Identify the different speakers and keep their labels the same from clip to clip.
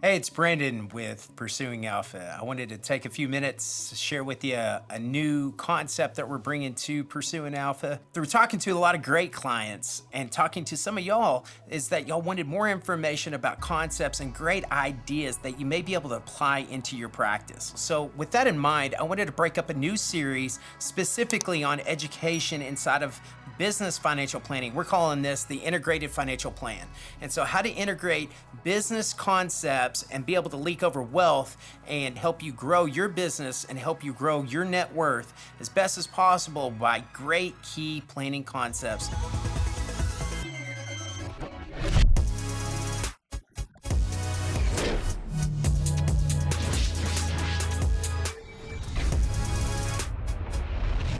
Speaker 1: Hey, it's Brandon with Pursuing Alpha. I wanted to take a few minutes to share with you a new concept that we're bringing to Pursuing Alpha. Through talking to a lot of great clients and talking to some of y'all, is that y'all wanted more information about concepts and great ideas that you may be able to apply into your practice. So with that in mind, I wanted to break up a new series specifically on education inside of business financial planning. We're calling this the integrated financial plan. And so how to integrate business concepts and be able to leak over wealth and help you grow your business and help you grow your net worth as best as possible by great key planning concepts.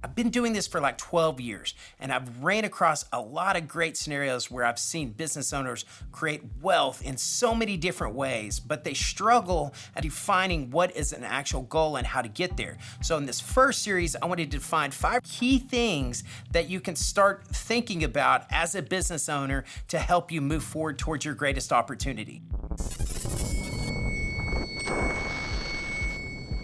Speaker 1: I've been doing this for like 12 years, and I've ran across a lot of great scenarios where I've seen business owners create wealth in so many different ways, but they struggle at defining what is an actual goal and how to get there. So in this first series, I wanted to define 5 key things that you can start thinking about as a business owner to help you move forward towards your greatest opportunity.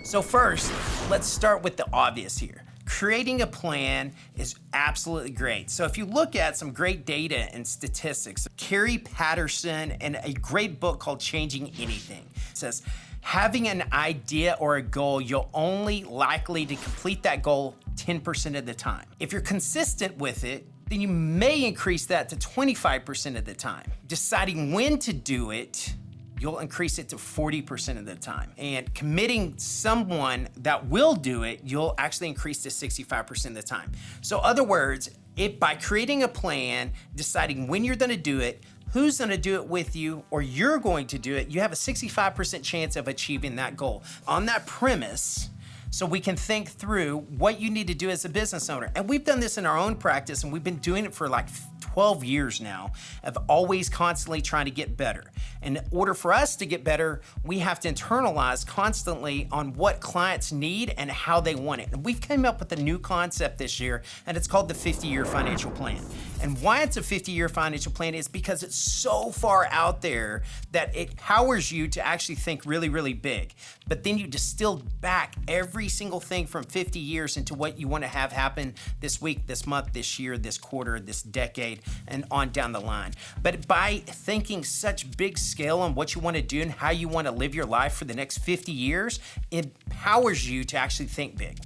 Speaker 1: So first, let's start with the obvious here. Creating a plan is absolutely great. So if you look at some great data and statistics, Carrie Patterson and a great book called Changing Anything says, having an idea or a goal, you're only likely to complete that goal 10% of the time. If you're consistent with it, then you may increase that to 25% of the time. Deciding when to do it, you'll increase it to 40% of the time. And committing someone that will do it, you'll actually increase to 65% of the time. So other words, by creating a plan, deciding when you're gonna do it, who's gonna do it with you, or you're going to do it, you have a 65% chance of achieving that goal. On that premise, so we can think through what you need to do as a business owner. And we've done this in our own practice, and we've been doing it for like 12 years now of always constantly trying to get better. In order for us to get better, we have to internalize constantly on what clients need and how they want it. And we've come up with a new concept this year, and it's called the 50-year financial plan. And why it's a 50-year financial plan is because it's so far out there that it empowers you to actually think really, really big. But then you distill back every single thing from 50 years into what you want to have happen this week, this month, this year, this quarter, this decade, and on down the line. But by thinking such big scale on what you want to do and how you want to live your life for the next 50 years, it empowers you to actually think big.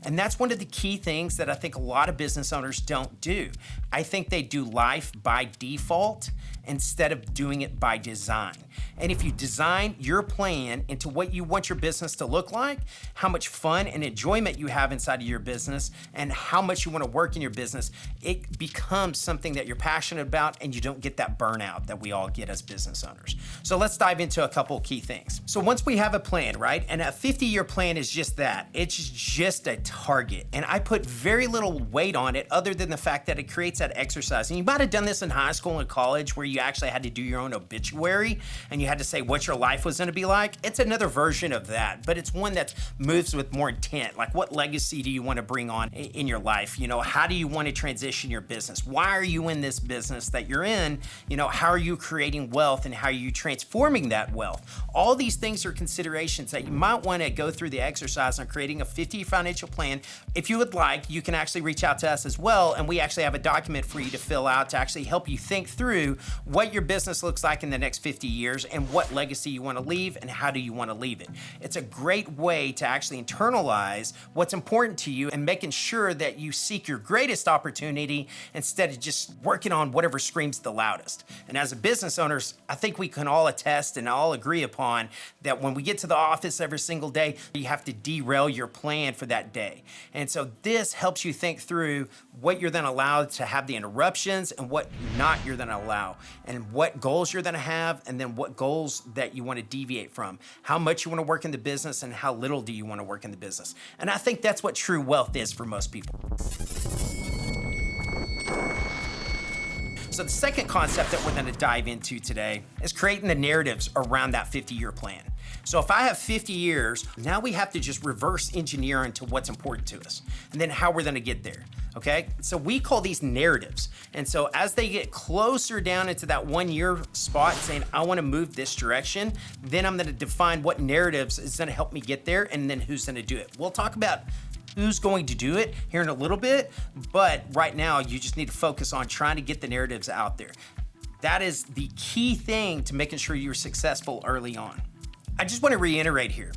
Speaker 1: And that's one of the key things that I think a lot of business owners don't do. I think they do life by default instead of doing it by design. And if you design your plan into what you want your business to look like, how much fun and enjoyment you have inside of your business, and how much you want to work in your business, it becomes something that you're passionate about, and you don't get that burnout that we all get as business owners. So let's dive into a couple of key things. So once we have a plan, right? And a 50-year plan is just that. It's just a target. And I put very little weight on it other than the fact that it creates that exercise. And you might have done this in high school and college where you actually had to do your own obituary and you had to say what your life was going to be like. It's another version of that, but it's one that moves with more intent. Like, what legacy do you want to bring on in your life? You know, how do you want to transition your business? Why are you in this business that you're in? You know, how are you creating wealth and how are you transforming that wealth? All these things are considerations that you might want to go through the exercise on creating a 50-year financial plan. If you would like, you can actually reach out to us as well, and we actually have a document for you to fill out to actually help you think through what your business looks like in the next 50 years and what legacy you want to leave and how do you want to leave it. It's a great way to actually internalize what's important to you and making sure that you seek your greatest opportunity instead of just working on whatever screams the loudest. And as a business owners, I think we can all attest and all agree upon that when we get to the office every single day, you have to derail your plan for that day. And so this helps you think through what you're then allowed to have the interruptions and what not you're then allow, and what goals you're gonna have, and then what goals that you want to deviate from, how much you want to work in the business and how little do you want to work in the business. And I think that's what true wealth is for most people. So the second concept that we're going to dive into today is creating the narratives around that 50-year plan. So if I have 50 years, now we have to just reverse engineer into what's important to us and then how we're going to get there. Okay, so we call these narratives. And so as they get closer down into that 1 year spot saying, I want to move this direction, then I'm going to define what narratives is going to help me get there and then who's going to do it. We'll talk about who's going to do it here in a little bit, but right now you just need to focus on trying to get the narratives out there. That is the key thing to making sure you're successful early on. I just want to reiterate here,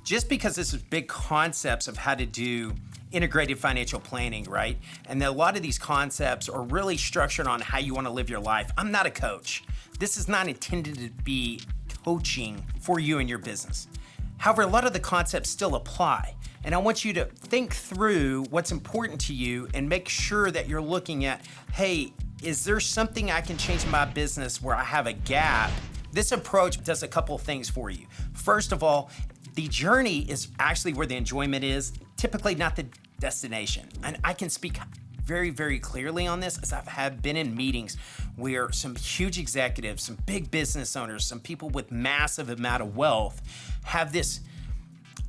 Speaker 1: just because this is big concepts of how to do integrated financial planning, right? And a lot of these concepts are really structured on how you want to live your life. I'm not a coach. This is not intended to be coaching for you and your business. However, a lot of the concepts still apply. And I want you to think through what's important to you and make sure that you're looking at, hey, is there something I can change in my business where I have a gap? This approach does a couple of things for you. First of all, the journey is actually where the enjoyment is, typically not the destination. And I can speak very, very clearly on this as I've been in meetings where some huge executives, some big business owners, some people with massive amount of wealth have this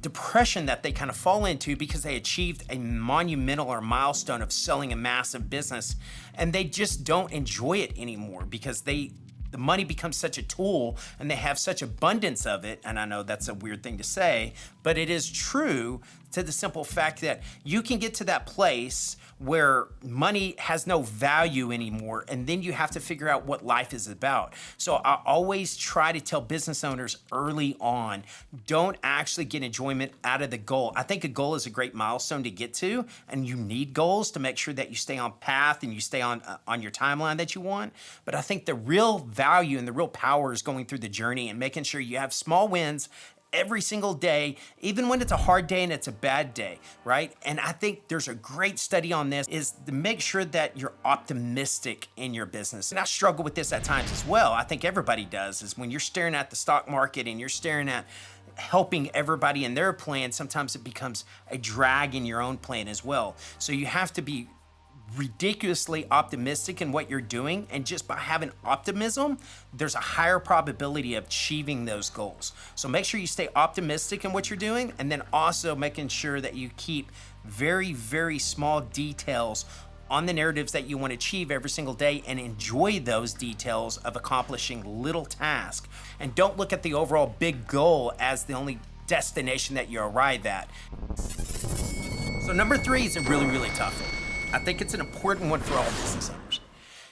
Speaker 1: depression that they kind of fall into because they achieved a monumental or milestone of selling a massive business and they just don't enjoy it anymore because the money becomes such a tool and they have such abundance of it. And I know that's a weird thing to say, but it is true to the simple fact that you can get to that place where money has no value anymore. And then you have to figure out what life is about. So I always try to tell business owners early on, don't actually get enjoyment out of the goal. I think a goal is a great milestone to get to, and you need goals to make sure that you stay on path and you stay on your timeline that you want. But I think the real value and the real power is going through the journey and making sure you have small wins every single day, even when it's a hard day and it's a bad day, right? And I think there's a great study on this is to make sure that you're optimistic in your business. And I struggle with this at times as well. I think everybody does, is when you're staring at the stock market and you're staring at helping everybody in their plan, sometimes it becomes a drag in your own plan as well. So you have to be ridiculously optimistic in what you're doing, and just by having optimism, there's a higher probability of achieving those goals. So make sure you stay optimistic in what you're doing, and then also making sure that you keep very, very small details on the narratives that you want to achieve every single day and enjoy those details of accomplishing little tasks. And don't look at the overall big goal as the only destination that you arrive at. So number 3 is a really, really tough one. I think it's an important one for all business owners,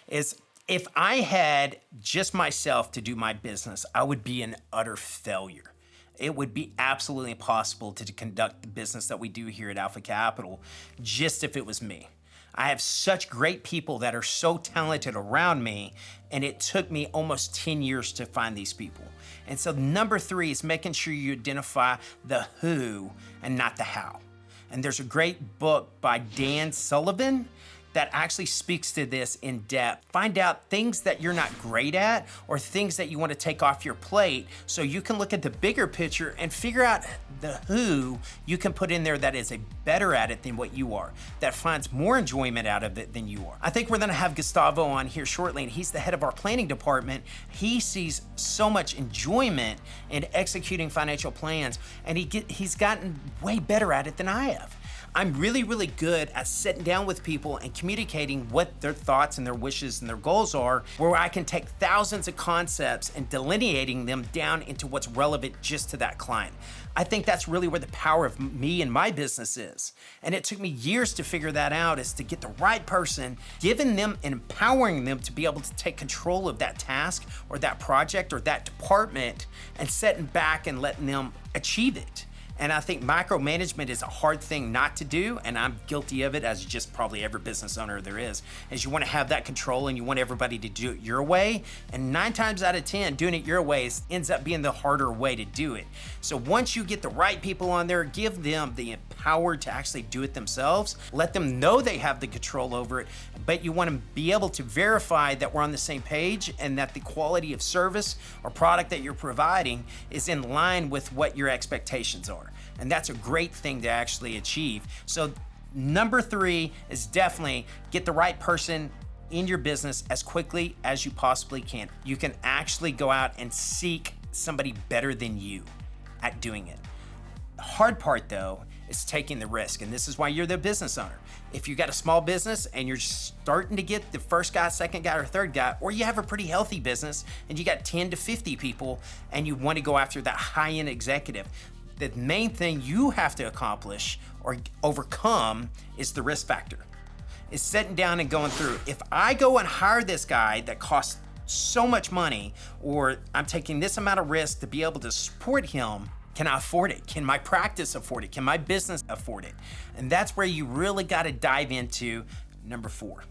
Speaker 1: is if I had just myself to do my business, I would be an utter failure. It would be absolutely impossible to conduct the business that we do here at Alpha Capital just if it was me. I have such great people that are so talented around me, and it took me almost 10 years to find these people. And so number 3 is making sure you identify the who and not the how. And there's a great book by Dan Sullivan that actually speaks to this in depth. Find out things that you're not great at or things that you want to take off your plate so you can look at the bigger picture and figure out the who you can put in there that is better at it than what you are, that finds more enjoyment out of it than you are. I think we're going to have Gustavo on here shortly, and he's the head of our planning department. He sees so much enjoyment in executing financial plans, and he's gotten way better at it than I have. I'm really, really good at sitting down with people and communicating what their thoughts and their wishes and their goals are, where I can take thousands of concepts and delineating them down into what's relevant just to that client. I think that's really where the power of me and my business is. And it took me years to figure that out, is to get the right person, giving them and empowering them to be able to take control of that task or that project or that department and sitting back and letting them achieve it. And I think micromanagement is a hard thing not to do, and I'm guilty of it, as just probably every business owner there is you want to have that control and you want everybody to do it your way. And 9 times out of 10, doing it your way ends up being the harder way to do it. So once you get the right people on there, give them the power to actually do it themselves. Let them know they have the control over it, but you want to be able to verify that we're on the same page and that the quality of service or product that you're providing is in line with what your expectations are. And that's a great thing to actually achieve. So number 3 is definitely get the right person in your business as quickly as you possibly can. You can actually go out and seek somebody better than you at doing it. The hard part though is taking the risk, and this is why you're the business owner. If you got a small business and you're starting to get the first guy, second guy, or third guy, or you have a pretty healthy business and you got 10 to 50 people and you want to go after that high-end executive, the main thing you have to accomplish or overcome is the risk factor. It's sitting down and going through, if I go and hire this guy that costs so much money, or I'm taking this amount of risk to be able to support him, can I afford it? Can my practice afford it? Can my business afford it? And that's where you really got to dive into number 4.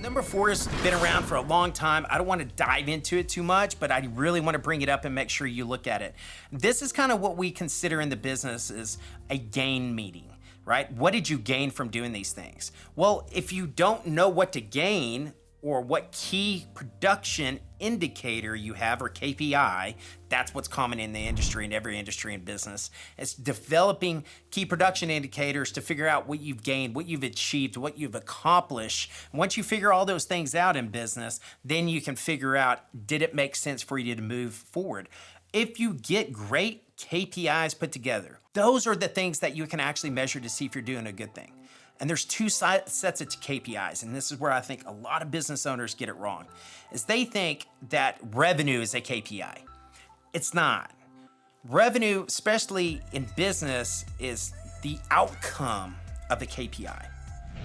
Speaker 1: Number 4 has been around for a long time. I don't want to dive into it too much, but I really want to bring it up and make sure you look at it. This is kind of what we consider in the business is a gain meeting, right? What did you gain from doing these things? Well, if you don't know what to gain or what key production indicator you have, or KPI, that's what's common in the industry, in every industry in business. It's developing key production indicators to figure out what you've gained, what you've achieved, what you've accomplished. Once you figure all those things out in business, then you can figure out, did it make sense for you to move forward? If you get great KPIs put together, those are the things that you can actually measure to see if you're doing a good thing. And there's 2 sets of KPIs, and this is where I think a lot of business owners get it wrong, is they think that revenue is a KPI. It's not. Revenue, especially in business, is the outcome of the KPI.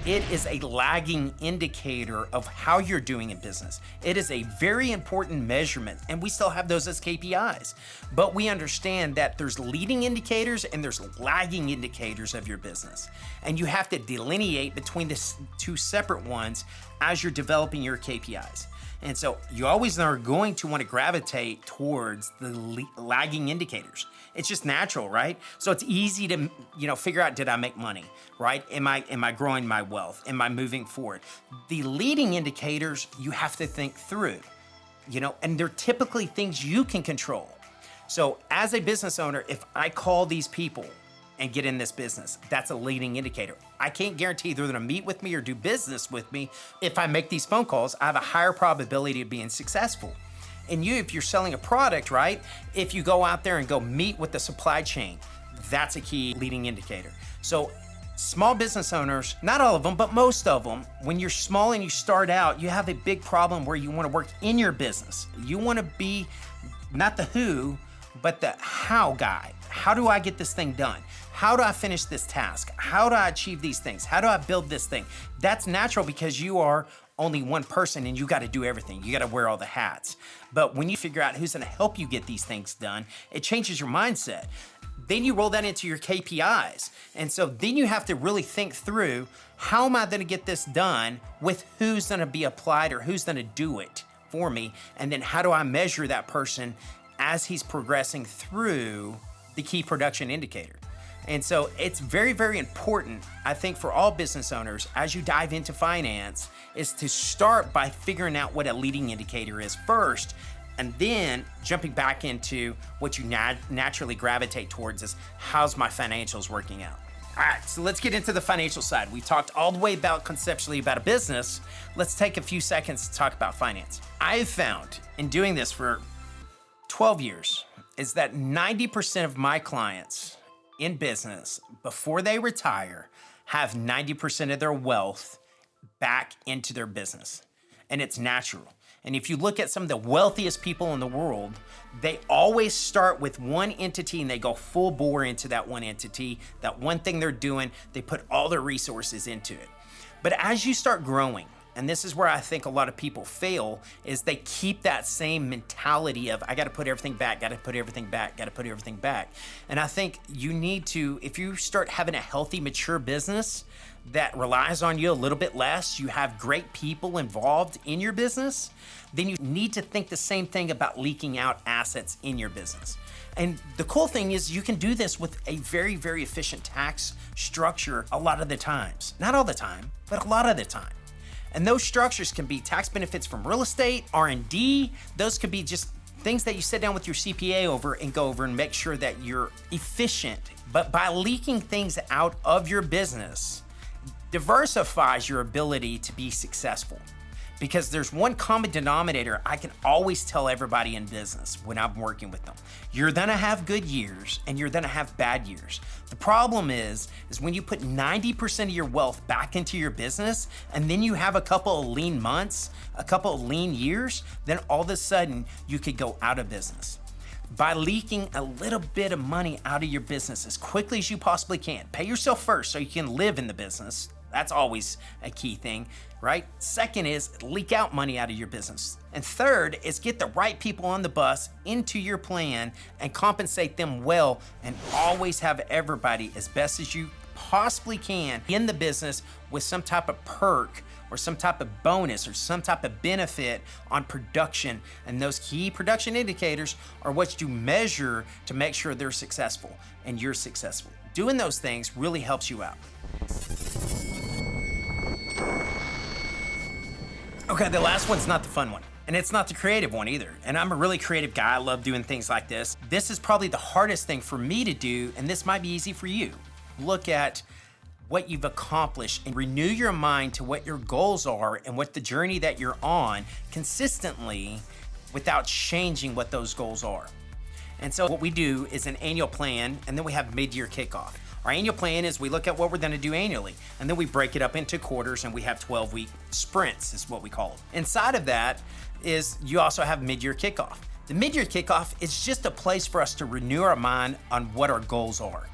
Speaker 1: It is a lagging indicator of how you're doing in business. It is a very important measurement, and we still have those as KPIs. But we understand that there's leading indicators and there's lagging indicators of your business. And you have to delineate between the 2 separate ones as you're developing your KPIs. And so you always are going to want to gravitate towards the lagging indicators. It's just natural, right? So it's easy to, figure out, did I make money, right? Am I growing my wealth? Am I moving forward? The leading indicators you have to think through, and they're typically things you can control. So as a business owner, if I call these people and get in this business, that's a leading indicator. I can't guarantee they're gonna meet with me or do business with me. If I make these phone calls, I have a higher probability of being successful. And if you're selling a product, right? If you go out there and go meet with the supply chain, that's a key leading indicator. So small business owners, not all of them, but most of them, when you're small and you start out, you have a big problem where you wanna work in your business. You wanna be not the who, but the how guy. How do I get this thing done? How do I finish this task? How do I achieve these things? How do I build this thing? That's natural because you are only one person and you got to do everything. You got to wear all the hats. But when you figure out who's going to help you get these things done, it changes your mindset. Then you roll that into your KPIs. And so then you have to really think through, how am I going to get this done with who's going to be applied or who's going to do it for me? And then how do I measure that person as he's progressing through the key production indicator? And so it's very, very important, I think, for all business owners, as you dive into finance, is to start by figuring out what a leading indicator is first, and then jumping back into what you naturally gravitate towards is, how's my financials working out? All right, so let's get into the financial side. We talked all the way about conceptually about a business. Let's take a few seconds to talk about finance. I've found in doing this for 12 years is that 90% of my clients in business, before they retire, have 90% of their wealth back into their business. And it's natural. And if you look at some of the wealthiest people in the world, they always start with one entity and they go full bore into that one entity, that one thing they're doing, they put all their resources into it. But as you start growing, and this is where I think a lot of people fail, is they keep that same mentality of, I got to put everything back, got to put everything back, got to put everything back. And I think you need to, if you start having a healthy, mature business that relies on you a little bit less, you have great people involved in your business, then you need to think the same thing about leaking out assets in your business. And the cool thing is you can do this with a very, very efficient tax structure a lot of the times. Not all the time, but a lot of the time. And those structures can be tax benefits from real estate, R&D. Those could be just things that you sit down with your CPA over and go over and make sure that you're efficient. But by leaking things out of your business, diversifies your ability to be successful. Because there's one common denominator I can always tell everybody in business when I'm working with them. You're gonna have good years and you're gonna have bad years. The problem is when you put 90% of your wealth back into your business and then you have a couple of lean months, a couple of lean years, then all of a sudden you could go out of business. By leaking a little bit of money out of your business as quickly as you possibly can. Pay yourself first so you can live in the business. That's always a key thing, right? Second is leak out money out of your business. And third is get the right people on the bus into your plan and compensate them well, and always have everybody as best as you possibly can in the business with some type of perk or some type of bonus or some type of benefit on production. And those key production indicators are what you measure to make sure they're successful and you're successful. Doing those things really helps you out. Okay, the last one's not the fun one, and it's not the creative one either. And I'm a really creative guy. I love doing things like this. This is probably the hardest thing for me to do, and this might be easy for you. Look at what you've accomplished and renew your mind to what your goals are and what the journey that you're on consistently without changing what those goals are. And so what we do is an annual plan, and then we have mid-year kickoff. Our annual plan is we look at what we're gonna do annually, and then we break it up into quarters, and we have 12-week sprints is what we call them. Inside of that is you also have mid-year kickoff. The mid-year kickoff is just a place for us to renew our mind on what our goals are,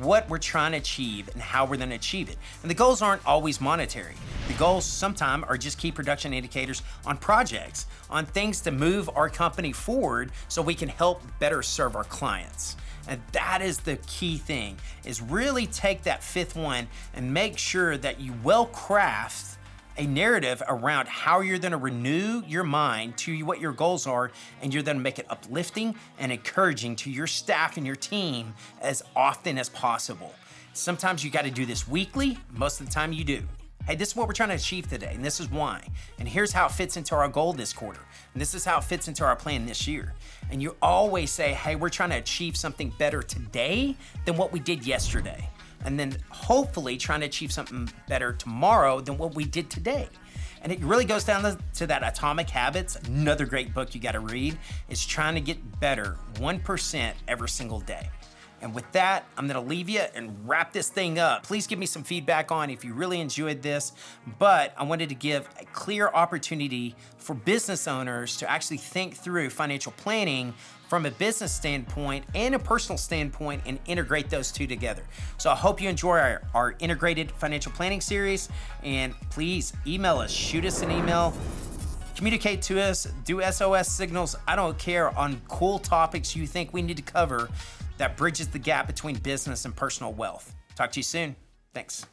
Speaker 1: what we're trying to achieve, and how we're gonna achieve it. And the goals aren't always monetary. The goals sometimes are just key production indicators on projects, on things to move our company forward so we can help better serve our clients. And that is the key thing, is really take that fifth one and make sure that you well craft a narrative around how you're gonna renew your mind to what your goals are, and you're gonna make it uplifting and encouraging to your staff and your team as often as possible. Sometimes you gotta do this weekly, most of the time you do. Hey, this is what we're trying to achieve today, and this is why. And here's how it fits into our goal this quarter. And this is how it fits into our plan this year. And you always say, hey, we're trying to achieve something better today than what we did yesterday. And then hopefully trying to achieve something better tomorrow than what we did today. And it really goes down to that Atomic Habits, another great book you gotta read, is trying to get better 1% every single day. And with that, I'm gonna leave you and wrap this thing up. Please give me some feedback on if you really enjoyed this, but I wanted to give a clear opportunity for business owners to actually think through financial planning from a business standpoint and a personal standpoint and integrate those two together. So I hope you enjoy our integrated financial planning series, and please email us, shoot us an email, communicate to us, do SOS signals, I don't care, on cool topics you think we need to cover that bridges the gap between business and personal wealth. Talk to you soon. Thanks.